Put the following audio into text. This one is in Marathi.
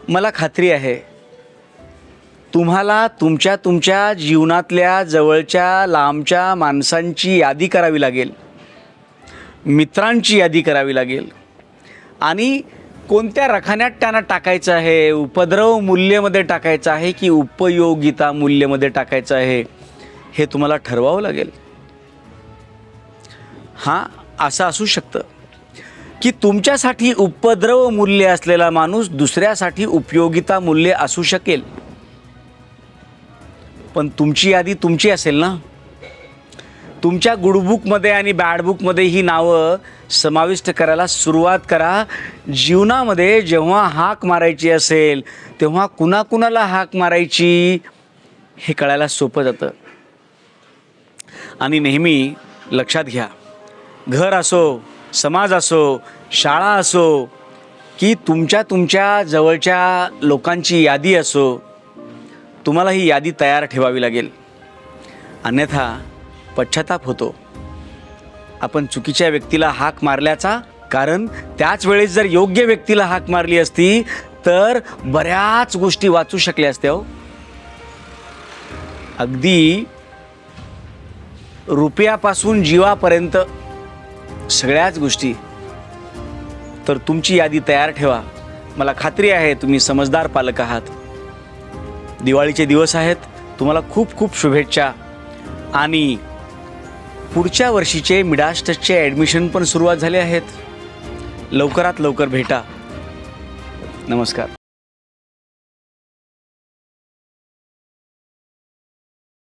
मला खात्री आहे तुम्हाला तुमच्या जीवनातल्या जवळच्या लांबच्या माणसांची यादी करावी लागेल, मित्रांची यादी करावी लागेल आणि कोणत्या रखान्यात त्यांना टाकायचं आहे, उपद्रव मूल्यमध्ये टाकायचं आहे की उपयोगिता मूल्यमध्ये टाकायचं आहे, हे तुम्हाला ठरवावं लागेल. हां, असं असू शकतं की तुमच्यासाठी उपद्रव मूल्य असलेला माणूस दुसऱ्यासाठी उपयोगिता मूल्य असू शकेल, पण तुमची यादी तुमची असेल ना. तुमच्या गुडबुकमध्ये आणि बॅडबुकमध्ये ही नावं समाविष्ट करायला सुरुवात करा. जीवनामध्ये जेव्हा हाक मारायची असेल तेव्हा कुणाकुणाला हाक मारायची हे कळायला सोपं जातं. आणि नेहमी लक्षात घ्या, घर असो, समाज असो, शाळा असो की तुमच्या जवळच्या लोकांची यादी असो, तुम्हाला ही यादी तयार ठेवावी लागेल. अन्यथा पश्चाताप होतो आपण चुकीच्या व्यक्तीला हाक मारल्याचा. कारण त्याच वेळेस जर योग्य व्यक्तीला हाक मारली असती तर बऱ्याच गोष्टी वाचू शकल्या असत्या हो. अगदी रुपयापासून जीवापर्यंत सगळ्याच गोष्टी. तर तुमची यादी तयार ठेवा. मला खात्री आहे तुम्ही समजदार पालक आहात. दिवाळीचे दिवस आहेत, तुम्हाला खूप खूप शुभेच्छा. आणि पुढच्या वर्षीचे मिडास टचचे ॲडमिशन पण सुरुवात झाले आहेत. लवकरात लवकर भेटा. नमस्कार.